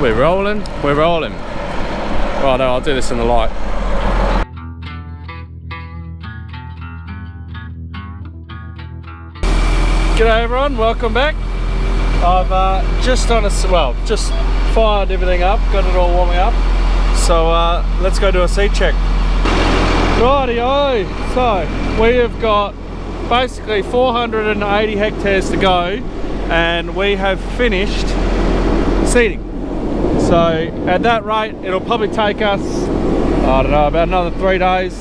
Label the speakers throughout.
Speaker 1: We're rolling, we're rolling. Right, I'll do this in the light. G'day everyone, welcome back. I've just fired everything up, got it all warming up. So let's go do a seed check. Rightio, so we have got basically 480 hectares to go and we have finished seeding. So at that rate it'll probably take us, I don't know, about another 3 days.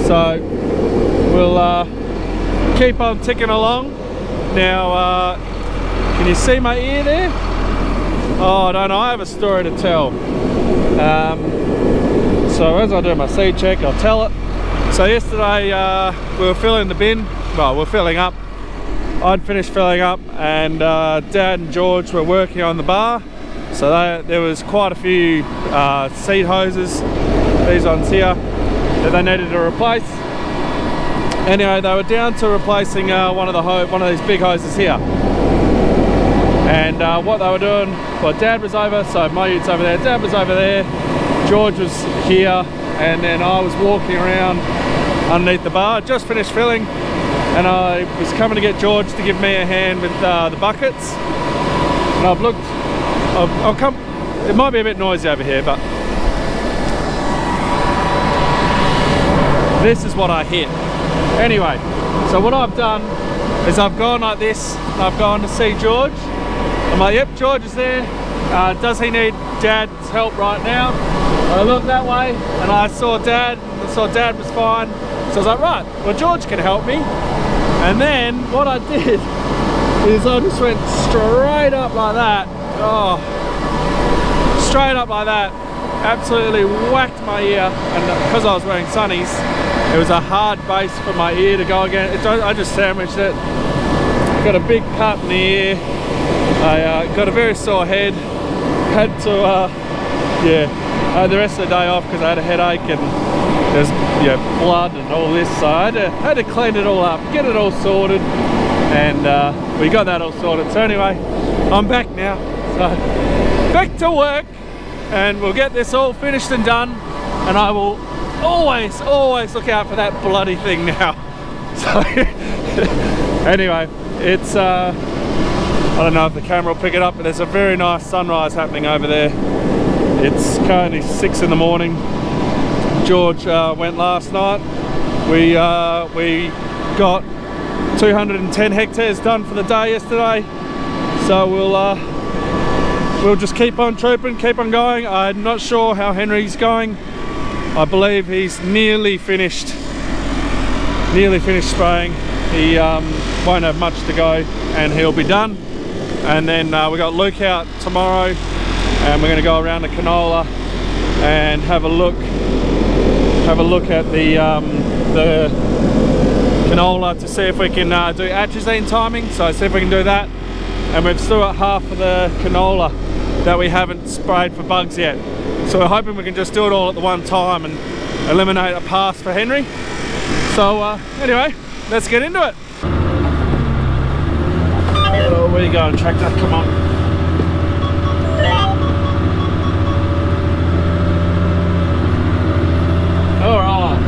Speaker 1: So we'll keep on ticking along. Now can you see my ear there? Oh, I don't know, I have a story to tell. So as I do my seed check, I'll tell it. So yesterday we were filling the bin, well, we're filling up. I'd finished filling up and Dad and George were working on the bar. So there was quite a few seed hoses, these ones here, that they needed to replace. Anyway, they were down to replacing one of these big hoses here. And what they were doing, well, Dad was over, so my ute's over there, Dad was over there, George was here, and then I was walking around underneath the bar. I just finished filling, and I was coming to get George to give me a hand with the buckets. And I've looked, I'll come, it might be a bit noisy over here, but this is what I hit. Anyway, so what I've done is I've gone like this, I've gone to see George. I'm like, yep, George is there. Does he need Dad's help right now? I looked that way and I saw Dad, and I saw Dad was fine. So I was like, right, well, George can help me. And then what I did is I just went straight up like that. Oh, straight up like that. Absolutely whacked my ear. And because I was wearing sunnies, it was a hard base for my ear to go again. I just sandwiched it. Got a big cut in the ear. I got a very sore head. Had to, yeah, I had the rest of the day off because I had a headache and there's blood and all this. So I had to clean it all up, get it all sorted, and we got that all sorted. So anyway, I'm back now. So back to work, and we'll get this all finished and done. And I will always look out for that bloody thing now. So anyway, it's I don't know if the camera will pick it up, but there's a very nice sunrise happening over there. It's currently 6 in the morning. George went last night. We got 210 hectares done for the day yesterday. So we'll just keep on trooping, keep on going. I'm not sure how Henry's going. I believe he's nearly finished spraying. He won't have much to go and he'll be done. And then we got Luke out tomorrow, and we're going to go around the canola and have a look at the canola to see if we can do atrazine timing. So see if we can do that. And we've still got half of the canola that we haven't sprayed for bugs yet. So we're hoping we can just do it all at the one time and eliminate a pass for Henry. So anyway, let's get into it. Oh, where you going, tractor? Come on. Alright,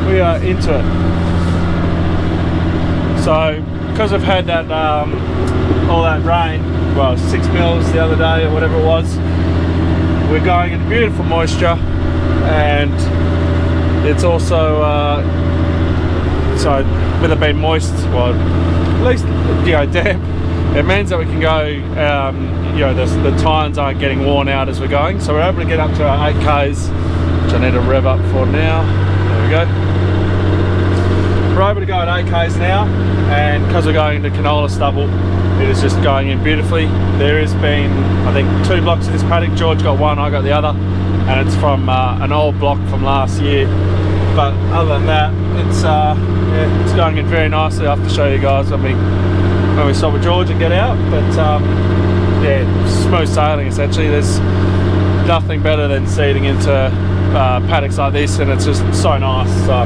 Speaker 1: we are into it. So, because I've had that all that rain, well, 6 mils the other day or whatever it was, we're going in beautiful moisture, and it's also so with it being moist, well, at least damp, it means that we can go, the tines aren't getting worn out as we're going, so we're able to get up to our 8Ks, which I need to rev up for now. There we go. We're able to go at 8Ks now, and because we're going into canola stubble, it is just going in beautifully. There has been, I think, 2 blocks of this paddock. George got one, I got the other, and it's from an old block from last year. But other than that, it's going in very nicely. I have to show you guys when we stop with George and get out. But yeah, smooth sailing essentially. There's nothing better than seeding into paddocks like this, and it's just so nice. So.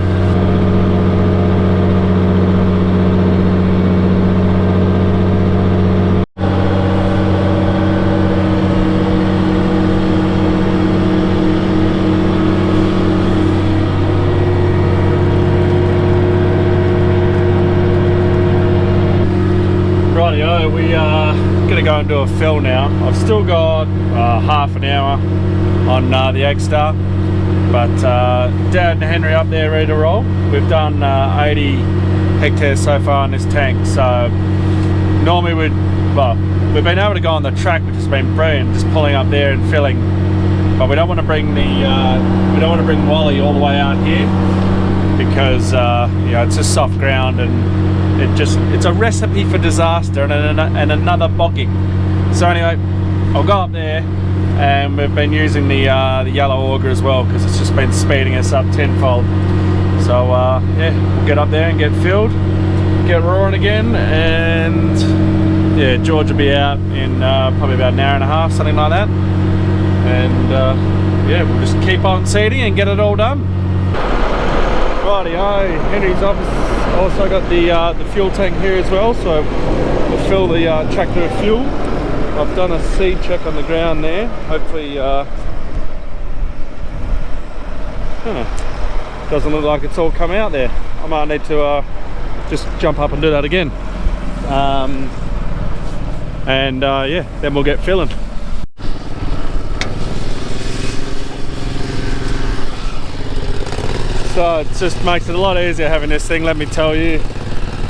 Speaker 1: a fill now. I've still got half an hour on the Egg Star, but Dad and Henry up there ready to roll. We've done 80 hectares so far in this tank, so normally we've been able to go on the track, which has been brilliant, just pulling up there and filling. But we don't want to bring Wally all the way out here because you know, it's just soft ground and it's a recipe for disaster and another bogging. So anyway, I'll go up there, and we've been using the yellow auger as well because it's just been speeding us up tenfold. So yeah, we'll get up there and get filled, get roaring again, and yeah, George will be out in probably about an hour and a half, something like that. And yeah, we'll just keep on seeding and get it all done. Rightio, Henry's also got the fuel tank here as well, so we'll fill the tractor with fuel. I've done a seed check on the ground there. Hopefully, doesn't look like it's all come out there. I might need to just jump up and do that again. And yeah, then we'll get filling. So it just makes it a lot easier having this thing, let me tell you.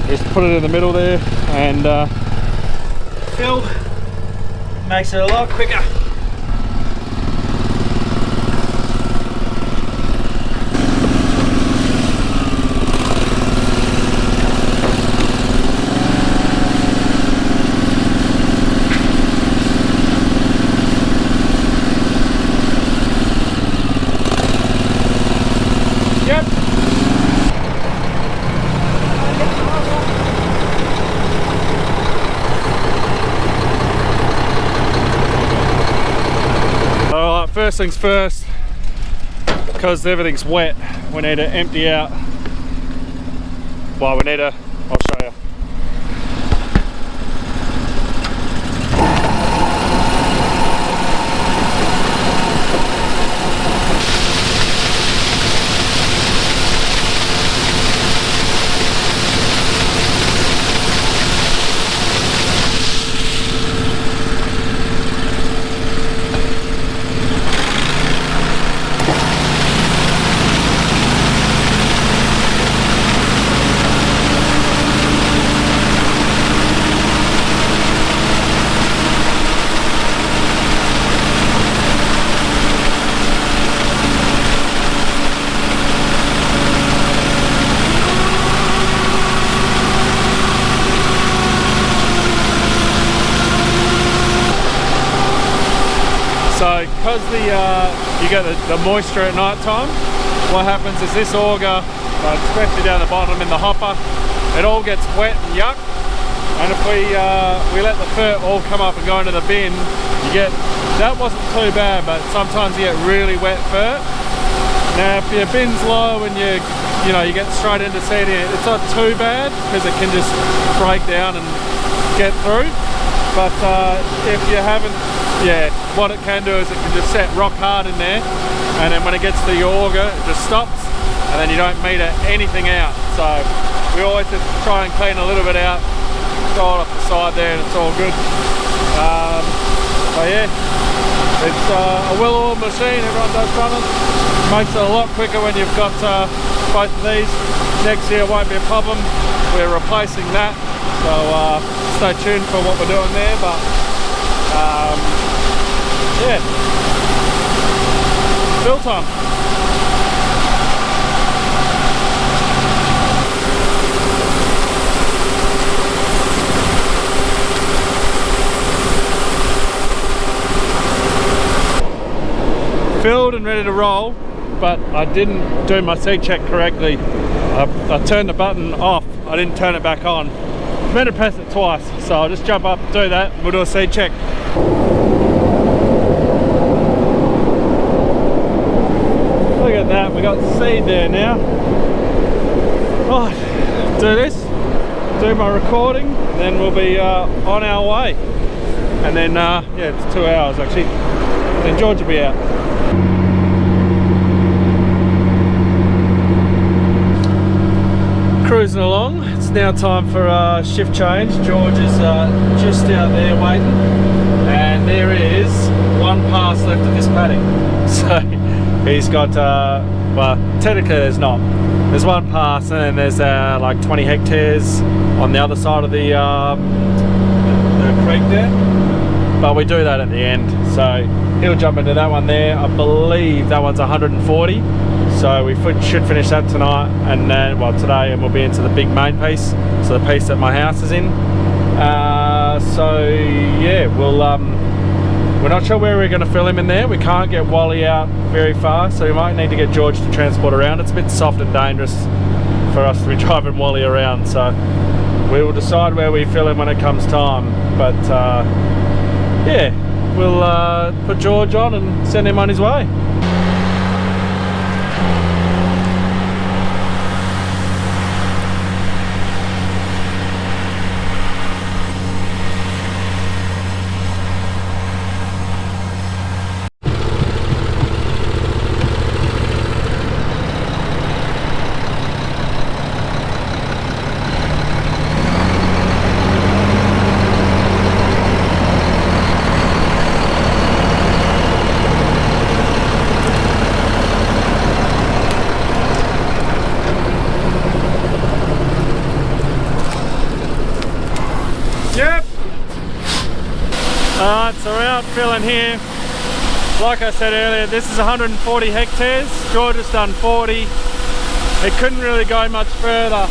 Speaker 1: Just put it in the middle there and fill. Makes it a lot quicker. Yep. Alright, first things first, because everything's wet, we need to empty out. Well, we need to, I'll show you. So because you get the moisture at night time, what happens is this auger, especially down the bottom in the hopper, it all gets wet and yuck. And if we let the fert all come up and go into the bin, you get, that wasn't too bad, but sometimes you get really wet fert. Now if your bin's low and you get straight into seeding it, it's not too bad because it can just break down and get through. But if you haven't, yeah, what it can do is it can just set rock hard in there, and then when it gets to your auger, it just stops, and then you don't meter anything out. So we always just try and clean a little bit out, throw it off the side there, and it's all good. But yeah, it's a well-oiled machine. Everyone does run it. Makes it a lot quicker when you've got both of these. Next year won't be a problem. We're replacing that, so stay tuned for what we're doing there. But yeah, fill time. Filled and ready to roll, but I didn't do my seed check correctly. I turned the button off, I didn't turn it back on. I meant to press it twice, so I'll just jump up, do that, and we'll do a seed check. Look at that, we got seed there now. Right, do this, do my recording, then we'll be on our way. And then, yeah, it's 2 hours actually. Then George will be out. cruising along. It's now time for shift change. George is just out there waiting, and there is one pass left of this paddock. So he's got, well, technically there's not. There's one pass, and then there's like 20 hectares on the other side of the creek there. But we do that at the end, so he'll jump into that one there. I believe that one's 140. So we should finish that tonight, and then, well, today, and we'll be into the big main piece, so the piece that my house is in. So yeah, we're not sure where we're going to fill him in there. We can't get Wally out very far, so we might need to get George to transport around. It's a bit soft and dangerous for us to be driving Wally around, so we will decide where we fill him when it comes time. But yeah, we'll put George on and send him on his way. Yep. Alright, so we're out filling here. Like I said earlier, this is 140 hectares. George has done 40. It couldn't really go much further.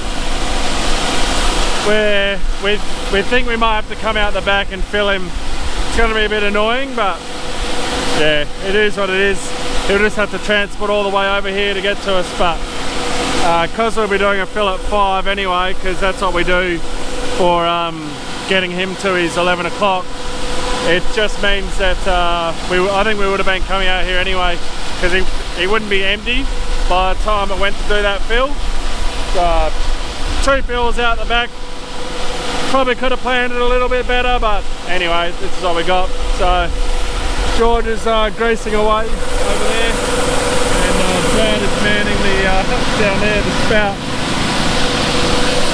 Speaker 1: Where we think we might have to come out the back and fill him. It's going to be a bit annoying, but yeah, it is what it is. He'll just have to transport all the way over here to get to us, but because we'll be doing a fill at 5 anyway, because that's what we do for getting him to his 11 o'clock. It just means that I think we would have been coming out here anyway, because he wouldn't be empty by the time it went to do that fill. 2 fills out the back. Probably could have planned it a little bit better, but anyway, this is what we got. So George is greasing away over there, and Brad is manning the down there, the spout.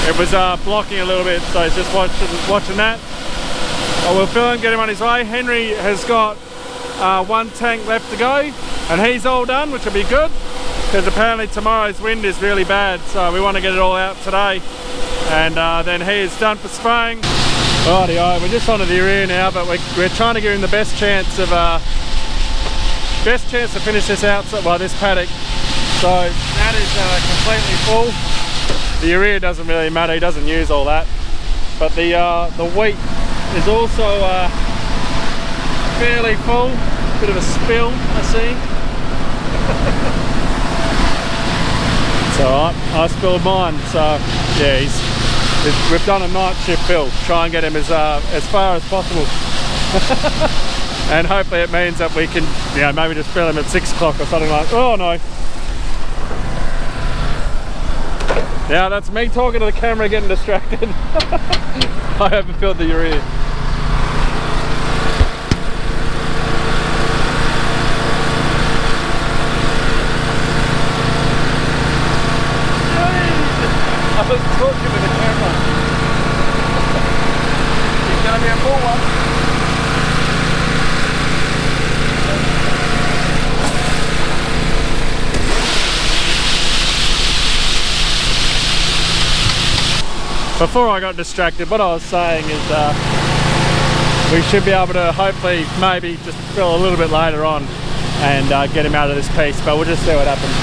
Speaker 1: It was blocking a little bit, so he's just watching that. We'll fill and get him on his way. Henry has got 1 tank left to go, and he's all done, which will be good, because apparently tomorrow's wind is really bad, so we want to get it all out today. And then he is done for spraying. Rightio, we're just onto the urea now, but we're trying to give him the best chance to finish this out, well, this paddock. So that is completely full. The urea doesn't really matter, he doesn't use all that. But the wheat is also fairly full. Bit of a spill, I see. It's alright, I spilled mine, so yeah, we've done a night shift fill. Try and get him as far as possible. And hopefully it means that we can, you know, maybe just fill him at 6 o'clock or something like that. Oh no. Now that's me talking to the camera getting distracted. I haven't filled the urea. I was talking to the camera. It's gonna be a full one. Before I got distracted, what I was saying is we should be able to hopefully maybe just fill a little bit later on and get him out of this piece, but we'll just see what happens.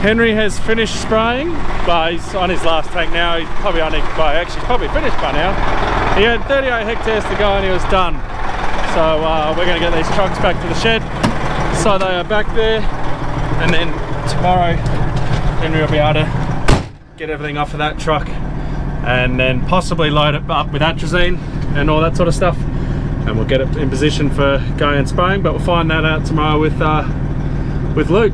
Speaker 1: Henry has finished spraying, but he's on his last tank now. He's probably probably finished by now. He had 38 hectares to go and he was done. So we're going to get these trucks back to the shed. So they are back there, and then tomorrow Henry will be able to get everything off of that truck and then possibly load it up with atrazine and all that sort of stuff, and we'll get it in position for going and spraying, but we'll find that out tomorrow with Luke.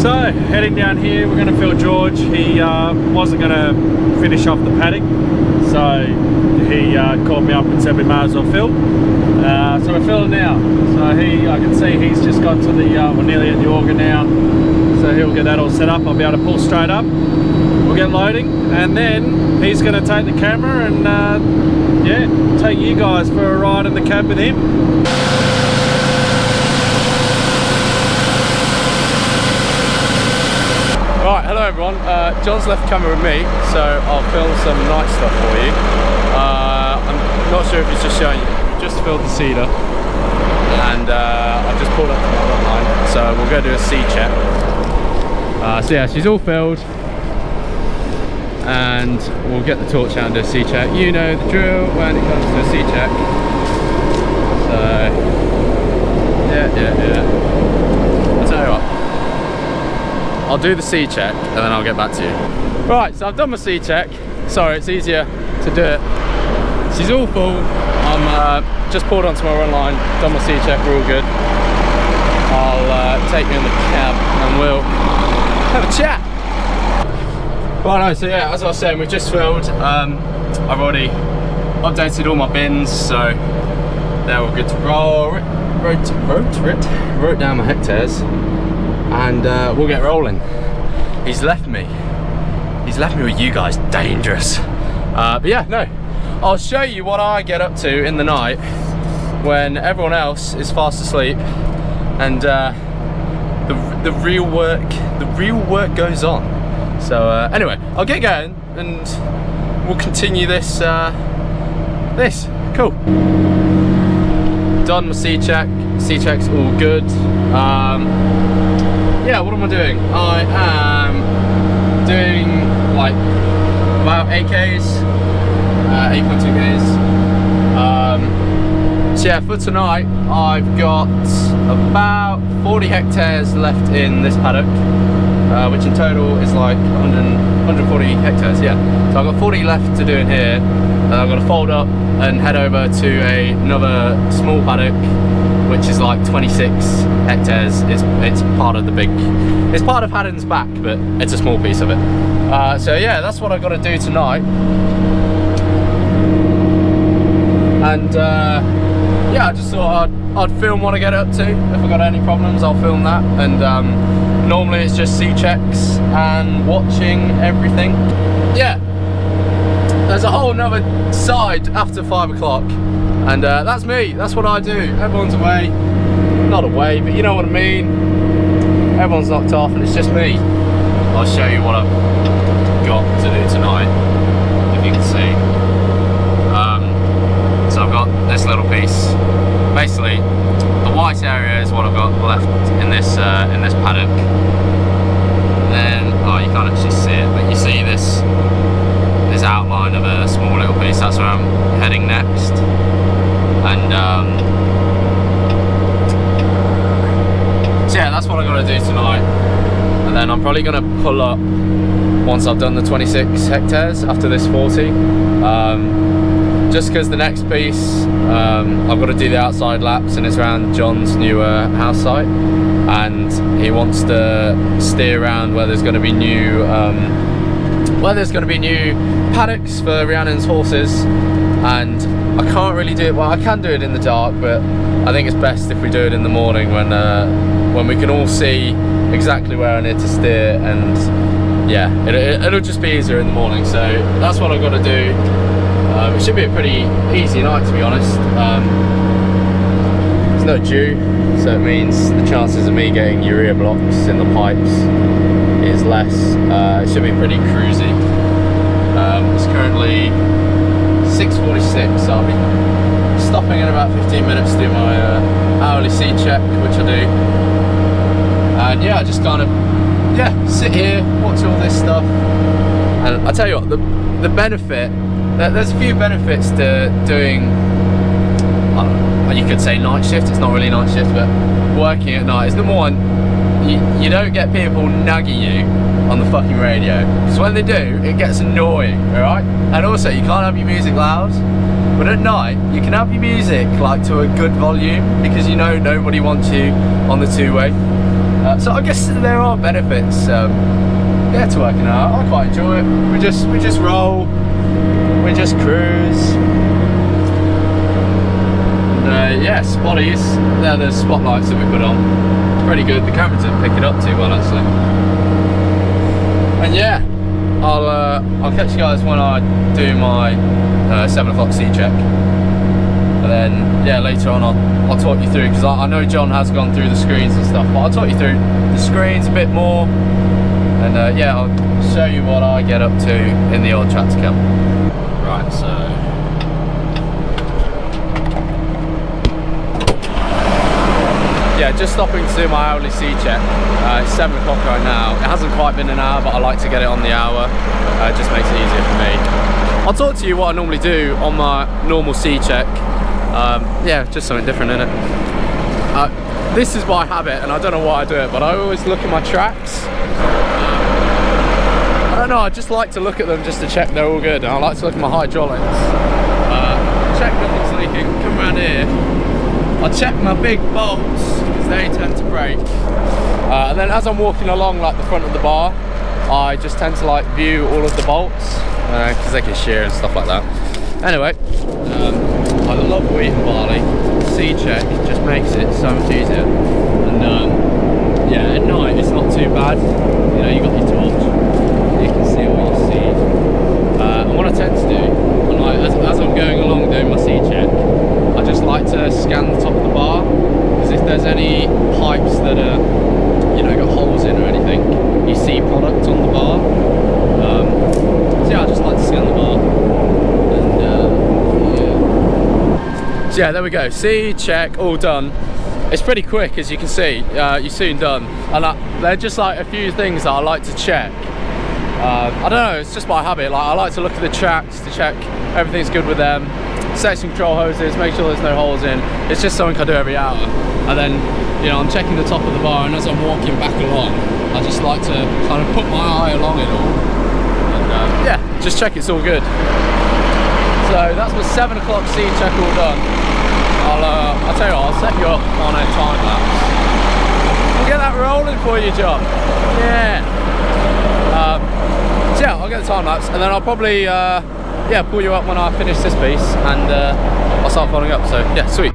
Speaker 1: So heading down here, we're going to fill George. He wasn't going to finish off the paddock, so he called me up and said we might as well fill. So we're filling now. So I can see he's just got to the, we're nearly at the auger now. So he'll get that all set up. I'll be able to pull straight up. We'll get loading, and then he's going to take the camera and yeah, take you guys for a ride in the cab with him. Right, hello everyone. John's left the camera with me, so I'll film some night stuff for you. I'm not sure if he's just showing you. We've just filled the cedar, and I've just pulled up to my run line, so we'll go do a seed check. So yeah, she's all filled, and we'll get the torch out and do a seed check. You know the drill when it comes to a seed check. So yeah. I'll tell you what. I'll do the seed check and then I'll get back to you. Right, so I've done my seed check. Sorry, it's easier to do it. She's all full. I'm just pulled onto my run line, done my seed check, we're all good. I'll take you in the cab and we'll have a chat. Right, no, so yeah, as I was saying, we've just filled. I've already updated all my bins, so they're all good to roll. Wrote down my hectares. And we'll get rolling. He's left me with you guys. Dangerous. But yeah, no, I'll show you what I get up to in the night when everyone else is fast asleep, and the real work goes on. So anyway, I'll get going and we'll continue this cool. Done my seed check. Seed check's all good. Yeah, what am I doing? I am doing like about 8Ks, 8.2 Ks. So yeah, for tonight I've got about 40 hectares left in this paddock, which in total is like 140 hectares, yeah. So I've got 40 left to do in here, and I'm gonna fold up and head over to another small paddock, which is like 26 hectares. It's part of the big, it's part of Haddon's back, but it's a small piece of it. So yeah, that's what I got to do tonight. And yeah, I just thought I'd film what I get up to. If I got any problems, I'll film that. And normally it's just seed checks and watching everything. Yeah, there's a whole nother side after 5 o'clock. And that's me, that's what I do. Everyone's away, not away, but you know what I mean. Everyone's knocked off and it's just me. I'll show you what I've got to do tonight, if you can see. So I've got this little piece. Basically, the white area is what I've got left in this paddock. And then, oh, you can't actually see it, but you see this outline of a small little piece. That's where I'm heading next. And so yeah, that's what I'm going to do tonight. And then I'm probably going to pull up once I've done the 26 hectares after this 40. Just because the next piece, I've got to do the outside laps, and it's around John's new house site, and he wants to steer around where there's going to be new paddocks for Rhiannon's horses. And I can't really do it, well I can do it in the dark, but I think it's best if we do it in the morning when we can all see exactly where I need to steer, and yeah, it'll just be easier in the morning. So that's what I've got to do. It should be a pretty easy night, to be honest. There's no dew, so it means the chances of me getting urea blocks in the pipes is less. It should be pretty cruisy. It's currently 6:46, so I'll be stopping in about 15 minutes to do my hourly seed check, which I do. And yeah, I just kind of sit here, watch all this stuff. And I tell you what, the benefit, there's a few benefits to doing, you could say night shift. It's not really night shift, but working at night is, number one, you don't get people nagging you on the fucking radio, because when they do, it gets annoying, alright? And also, you can't have your music loud, but at night you can have your music like to a good volume, because you know nobody wants you on the two-way. So I guess there are benefits to working out. I quite enjoy it. We just roll, we just cruise. And yeah, spotties, they're the spotlights that we put on. It's pretty good, the camera didn't pick it up too well actually. And yeah, I'll catch you guys when I do my 7 o'clock sea check. And then yeah, later on I'll talk you through, because I know John has gone through the screens and stuff, but I'll talk you through the screens a bit more. And yeah, I'll show you what I get up to in the old tractor camp. Right, so yeah, just stopping to do my hourly sea check. It's 7 o'clock right now. It hasn't quite been an hour, but I like to get it on the hour. It just makes it easier for me. I'll talk to you what I normally do on my normal sea check. Yeah, just something different, innit? This is by habit, and I don't know why I do it, but I always look at my tracks. I don't know, I just like to look at them just to check they're all good. And I like to look at my hydraulics. Check nothing's leaking. Come around here. I check my big bolts, because they tend to break. And then as I'm walking along like the front of the bar, I just tend to like view all of the bolts, because they can shear and stuff like that. Anyway, I love wheat and barley. Sea check just makes it so much easier. And yeah, at night it's not too bad. You know, you got your torch, you can see all your seed. And what I tend to do, like, as I'm going along doing my sea check, I just like to scan the top of the bar, because if there's any pipes that are, you know, got holes in or anything, you see product on the bar. So yeah, I just like to scan the bar. And yeah. So yeah, there we go. Sea check, all done. It's pretty quick, as you can see. You're soon done. And they're just like a few things that I like to check. I don't know, it's just by habit. Like, I like to look at the tracks to check everything's good with them. Section control hoses, make sure there's no holes in. It's just something I do every hour. And then, you know, I'm checking the top of the bar, and as I'm walking back along, I just like to kind of put my eye along it all. And yeah, just check it's all good. So that's my 7 o'clock sea check all done. I'll tell you what, I'll set you up on a time lapse. We'll get that rolling for you, John. Yeah. So yeah, I'll get the time lapse, and then I'll probably yeah, pull you up when I finish this piece, and I'll start following up. So yeah, sweet.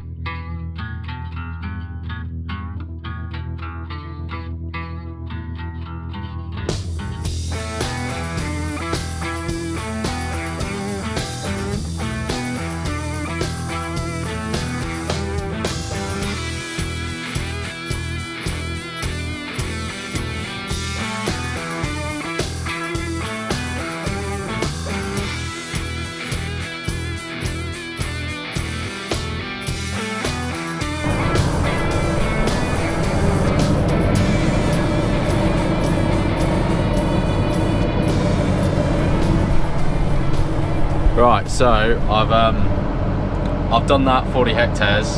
Speaker 1: Right, so I've done that 40 hectares.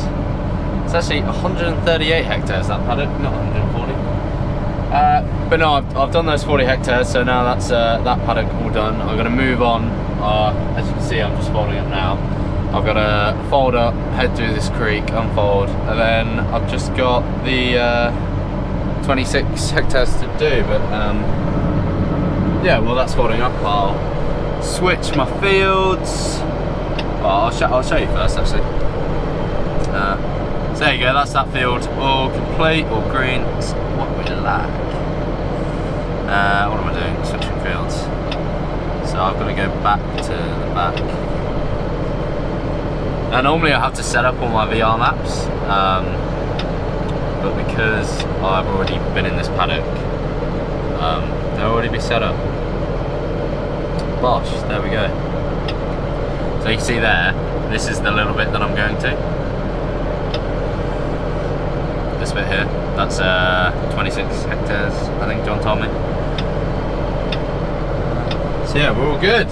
Speaker 1: It's actually 138 hectares, that paddock, not 140. But no, I've done those 40 hectares, so now that's that paddock all done. I'm going to move on. As you can see, I'm just folding up now. I've got to fold up, head through this creek, unfold, and then I've just got the 26 hectares to do. But yeah, well, that's folding up. I'll switch my fields. Well, I'll show you first, actually. So there you go, that's that field all complete, all green. That's what we like. What am I doing? Switching fields. So I've got to go back to the back. Now normally I have to set up all my VR maps, but because I've already been in this paddock, they'll already be set up. Bosh, there we go. So you can see there, this is the little bit that I'm going to. This bit here, that's 26 hectares, I think John told me. So yeah, we're all good.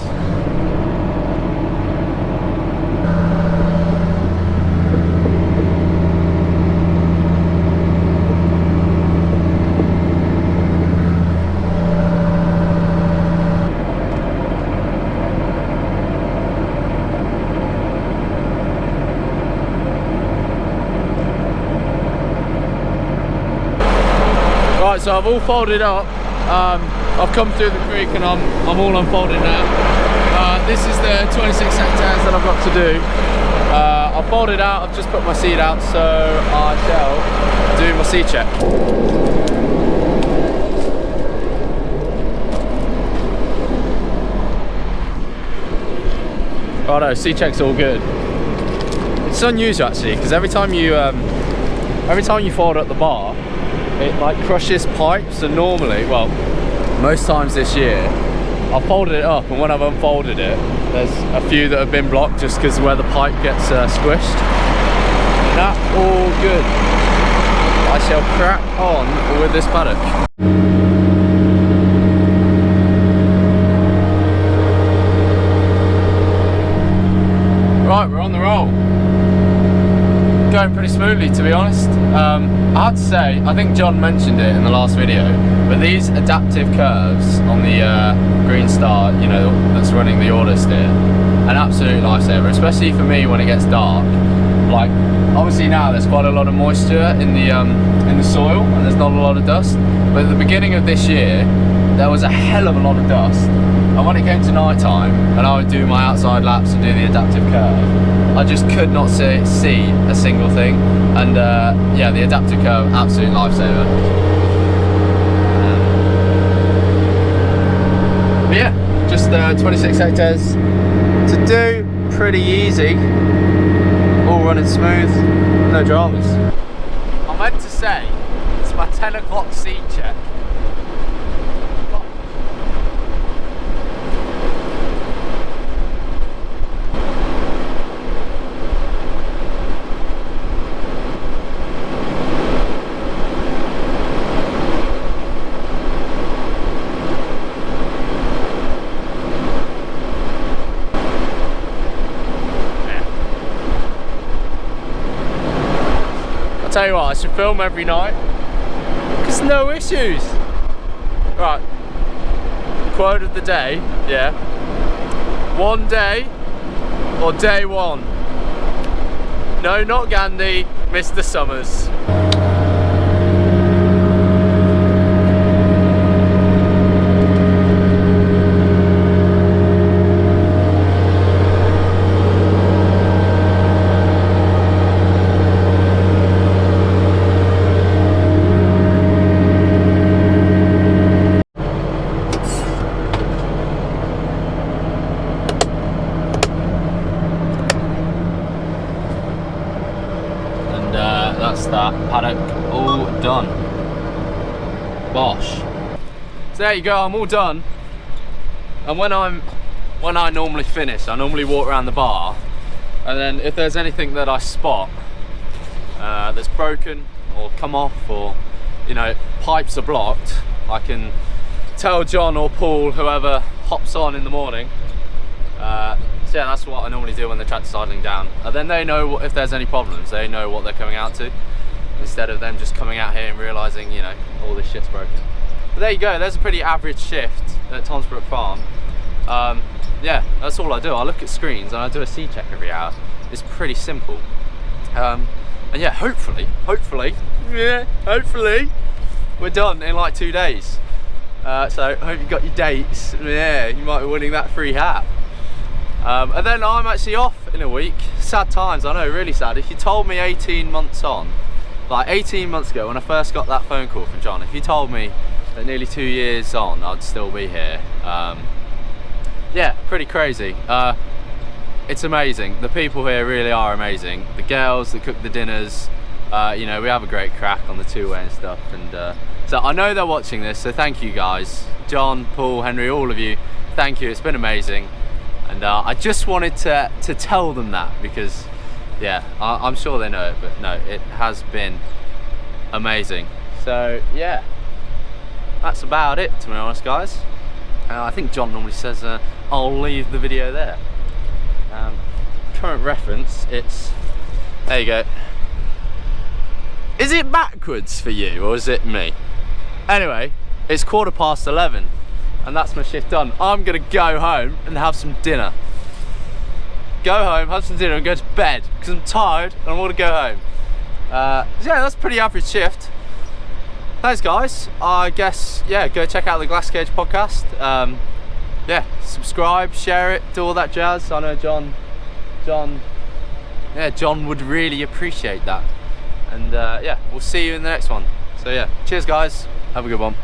Speaker 1: Right, so I've all folded up. I've come through the creek and I'm all unfolded now. This is the 26 hectares that I've got to do. I've folded out, I've just put my seed out, so I shall do my seed check. Righto, seed check's all good. It's unusual actually, because every time you fold up the bar, it like crushes pipes, and normally, well, most times this year, I've folded it up, and when I've unfolded it, there's a few that have been blocked just because where the pipe gets squished. That's all good. I shall crack on with this paddock. Right, we're on the roll. Going pretty smoothly, to be honest. I have to say, I think John mentioned it in the last video, but these adaptive curves on the Green Star, you know, that's running the auto steer, an absolute lifesaver, especially for me when it gets dark. Like, obviously now there's quite a lot of moisture in the soil, and there's not a lot of dust. But at the beginning of this year, there was a hell of a lot of dust. And when it came to night time, and I would do my outside laps and do the adaptive curve, I just could not see a single thing. And yeah, the adaptive curve, absolute lifesaver. But yeah, just 26 hectares to do, pretty easy. All running smooth, no dramas. I meant to say, it's my 10 o'clock seed check. I'll tell you what, I should film every night, because no issues. Right, quote of the day, yeah. One day, or day one. No, not Gandhi, Mr. Summers. That's that paddock all done. Bosh. So there you go, I'm all done. And when I normally finish, I normally walk around the bar, and then if there's anything that I spot that's broken or come off, or you know, pipes are blocked, I can tell John or Paul, whoever hops on in the morning. So yeah, that's what I normally do when the tractor's idling down. And then they know if there's any problems, they know what they're coming out to, instead of them just coming out here and realising, you know, all this shit's broken. But there you go, there's a pretty average shift at Tom's Brook Farm. Yeah, that's all I do. I look at screens and I do a seed check every hour. It's pretty simple. And yeah, hopefully, we're done in like 2 days. So hope you got your dates. Yeah, you might be winning that free hat. And then I'm actually off in a week. Sad times, I know, really sad. If you told me 18 months on, like 18 months ago when I first got that phone call from John, if you told me that nearly 2 years on I'd still be here, yeah, pretty crazy. It's amazing. The people here really are amazing. The girls that cook the dinners, you know, we have a great crack on the two-way and stuff. And so I know they're watching this, so thank you guys. John, Paul, Henry, all of you, thank you. It's been amazing. And I just wanted to tell them that, because yeah, I'm sure they know it, but no, it has been amazing. So yeah, that's about it, to be honest, guys. I think John normally says I'll leave the video there. Current reference, it's, there you go. Is it backwards for you, or is it me? Anyway, it's 11:15, and that's my shift done. I'm gonna go home and have some dinner. Go home, have some dinner and go to bed, because I'm tired and I want to go home. Yeah, that's a pretty average shift. Thanks guys. I guess, yeah, go check out the Glass Cage podcast.
Speaker 2: yeah, subscribe, share it, do all that jazz. I know John would really appreciate that. And yeah, we'll see you in the next one. So yeah, cheers guys, have a good one.